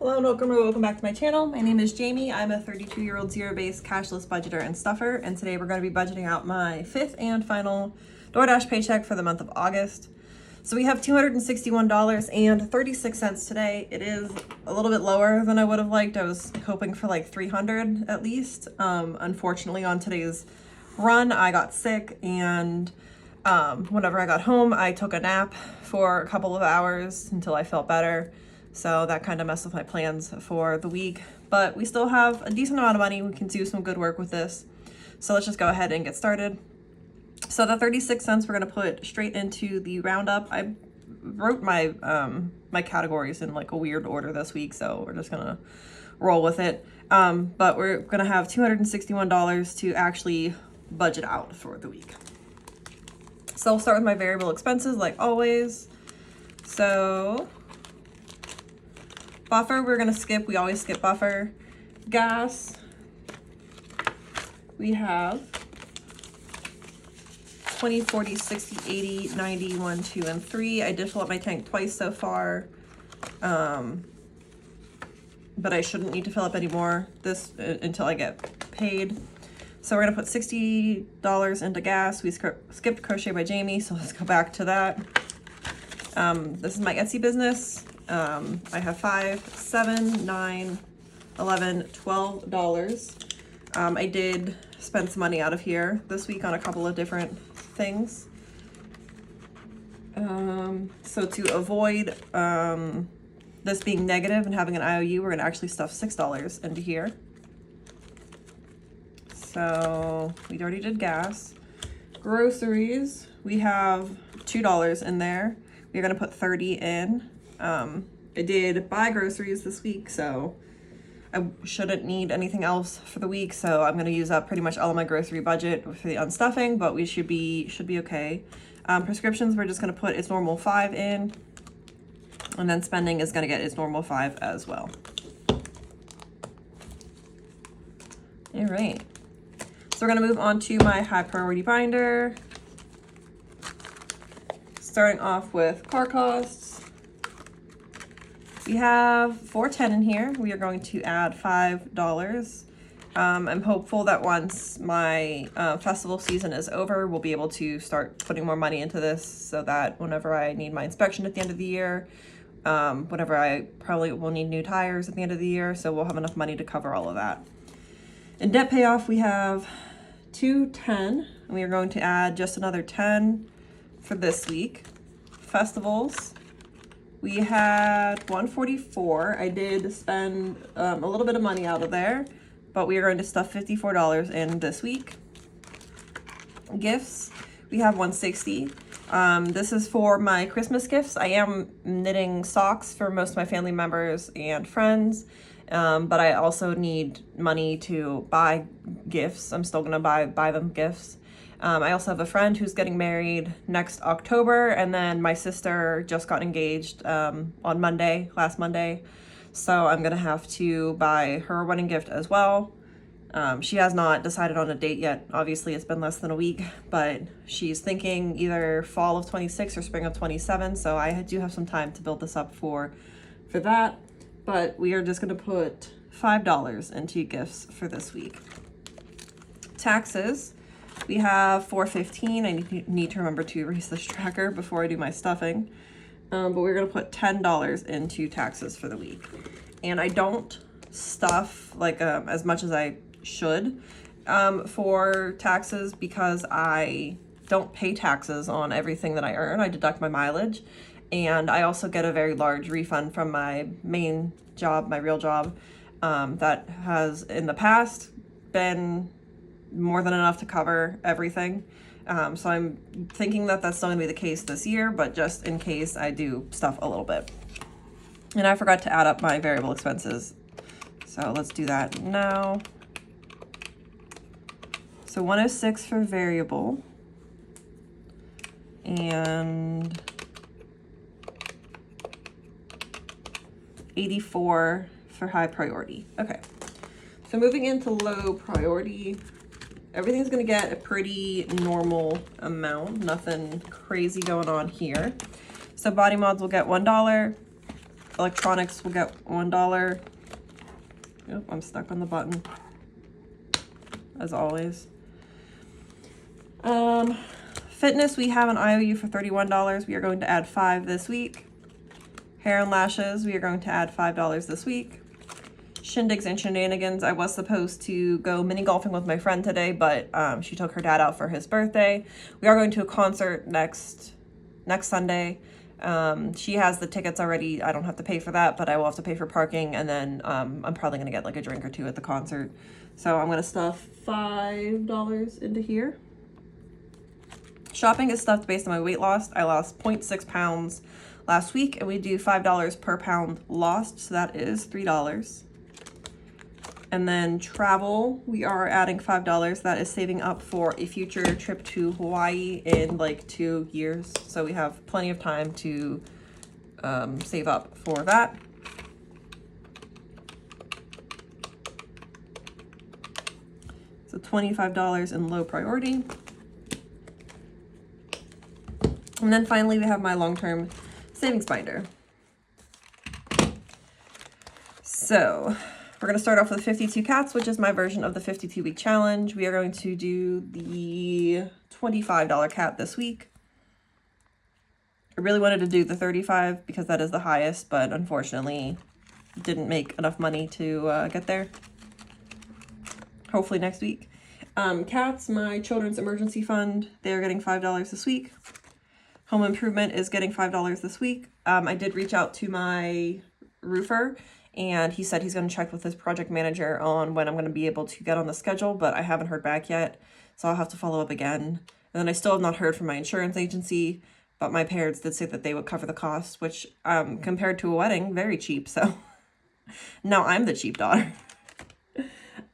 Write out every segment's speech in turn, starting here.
Hello and welcome back to my channel. My name is Jamie. I'm a 32-year-old zero-based cashless budgeter and stuffer, and today we're going to be budgeting out my fifth and final DoorDash paycheck for the month of August. So we have $261.36 today. It is a little bit lower than I would have liked. I was hoping for like 300 at least. Unfortunately, on today's run, I got sick, and whenever I got home, I took a nap for a couple of hours until I felt better. So that kind of messed with my plans for the week, but we still have a decent amount of money. We can do some good work with this. So let's just go ahead and get started. So the 36 cents we're gonna put straight into the roundup. I wrote my my categories in like a weird order this week, so we're just gonna roll with it. But we're gonna have $261 to actually budget out for the week. So I'll start with my variable expenses like always. So buffer, we're gonna skip. We always skip buffer. Gas, we have 20, 40, 60, 80, 90, 1, 2, and 3. I did fill up my tank twice so far, but I shouldn't need to fill up any more until I get paid. So we're gonna put $60 into gas. We skipped Crochet by Jamie, so let's go back to that. This is my Etsy business. I have $5, $7, $9, $11, $12. I did spend some money out of here this week on a couple of different things. So to avoid this being negative and having an IOU, we're gonna actually stuff $6 into here. So we already did gas. Groceries, we have $2 in there. We're gonna put 30 in. I did buy groceries this week, so I shouldn't need anything else for the week. So I'm gonna use up pretty much all of my grocery budget for the unstuffing, but we should be okay. Prescriptions, we're just gonna put its normal 5 in, and then spending is gonna get its normal 5 as well. All right. So we're gonna move on to my high priority binder. Starting off with car costs. We have $4.10 in here. We are going to add $5. I'm hopeful that once my festival season is over, we'll be able to start putting more money into this so that whenever I need my inspection at the end of the year, whenever I probably will need new tires at the end of the year, so we'll have enough money to cover all of that. In debt payoff, we have $2.10, and we are going to add just another 10 for this week. Festivals, we had $144. I did spend a little bit of money out of there, but we are going to stuff $54 in this week. Gifts, we have $160. This is for my Christmas gifts. I am knitting socks for most of my family members and friends, but I also need money to buy gifts. I'm still gonna buy them gifts. I also have a friend who's getting married next October, and then my sister just got engaged on last Monday. So I'm gonna have to buy her a wedding gift as well. She has not decided on a date yet. Obviously, it's been less than a week, but she's thinking either fall of 26 or spring of 27. So I do have some time to build this up for that. But we are just gonna put $5 into gifts for this week. Taxes. We have $4.15. I need to remember to erase this tracker before I do my stuffing. But we're gonna put $10 into taxes for the week. And I don't stuff like as much as I should for taxes because I don't pay taxes on everything that I earn. I deduct my mileage. And I also get a very large refund from my main job, my real job, that has in the past been more than enough to cover everything. So I'm thinking that that's still gonna be the case this year, but just in case I do stuff a little bit. And I forgot to add up my variable expenses. So let's do that now. So 106 for variable and 84 for high priority. Okay, so moving into low priority, everything's gonna get a pretty normal amount, nothing crazy going on here. So body mods will get $1, electronics will get $1. Yep, I'm stuck on the button, as always. Fitness, we have an IOU for $31. We are going to add $5 this week. Hair and lashes, we are going to add $5 this week. Shindigs and shenanigans, I was supposed to go mini golfing with my friend today, but she took her dad out for his birthday. We are going to a concert next Sunday. She has the tickets already. I don't have to pay for that, but I will have to pay for parking, and then I'm probably gonna get like a drink or two at the concert. So I'm gonna stuff $5 into here. Shopping is stuffed based on my weight loss. I lost 0.6 pounds last week, and we do $5 per pound lost, so that is $3. And then travel, we are adding $5. That is saving up for a future trip to Hawaii in like 2 years. So we have plenty of time to save up for that. So $25 in low priority. And then finally, we have my long-term savings binder. So we're going to start off with 52 cats, which is my version of the 52-week challenge. We are going to do the $25 cat this week. I really wanted to do the 35 because that is the highest, but unfortunately didn't make enough money to get there. Hopefully next week. Cats, my children's emergency fund, they're getting $5 this week. Home improvement is getting $5 this week. I did reach out to my roofer, and he said he's going to check with his project manager on when I'm going to be able to get on the schedule, but I haven't heard back yet, so I'll have to follow up again. And then I still have not heard from my insurance agency, but my parents did say that they would cover the costs, which compared to a wedding, very cheap. So now I'm the cheap daughter.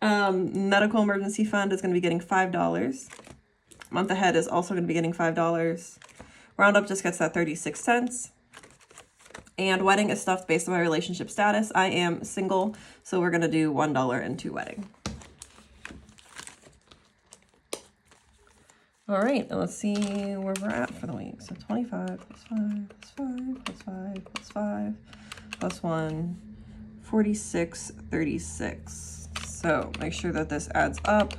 Medical emergency fund is going to be getting $5. Month ahead is also going to be getting $5. Roundup just gets that 36 cents. And wedding is stuffed based on my relationship status. I am single, so we're going to do $1 into wedding. All right, and let's see where we're at for the week. So 25 plus 5 plus 5 plus 5 plus 5 plus 1, 46, 36. So make sure that this adds up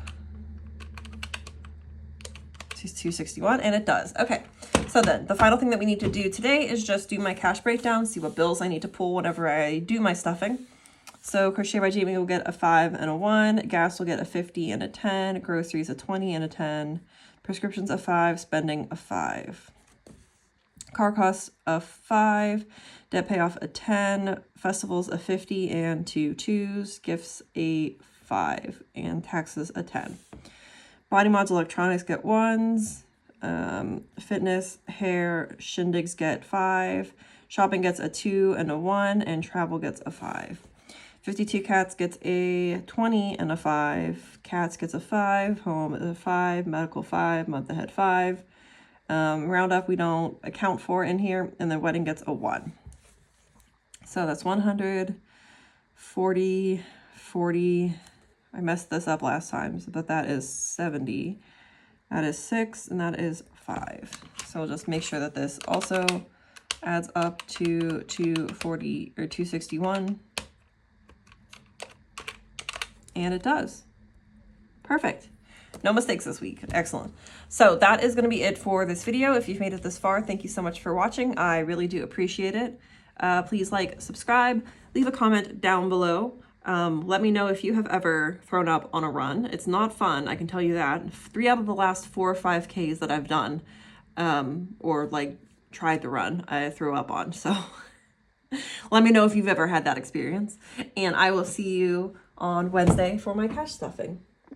to 261, and it does. Okay. So then the final thing that we need to do today is just do my cash breakdown, see what bills I need to pull whenever I do my stuffing. So Crochet by Jamie will get a 5 and a 1, gas will get a 50 and a 10, groceries a 20 and a 10, prescriptions a 5, spending a 5. Car costs a 5, debt payoff a 10, festivals a 50 and 2 2s, gifts a 5, and taxes a 10. Body mods, electronics get 1s. Fitness, hair, shindigs get 5, shopping gets a 2 and a 1, and travel gets a 5. 52 cats gets a 20 and a 5, cats gets a 5, home is a 5, medical 5, month ahead 5. Roundup we don't account for in here, and the wedding gets a 1. So that's 100, 40, 40. I messed this up last time, but that is 70. That is 6, and that is 5. So we'll just make sure that this also adds up to 240 or 261. And it does. Perfect. No mistakes this week. Excellent. So that is going to be it for this video. If you've made it this far, thank you so much for watching. I really do appreciate it. Please like, subscribe, leave a comment down below. Let me know if you have ever thrown up on a run. It's not fun, I can tell you that. 3 out of the last 4 or 5 Ks that I've done, or like tried to run, I threw up on. So let me know if you've ever had that experience. And I will see you on Wednesday for my cash stuffing.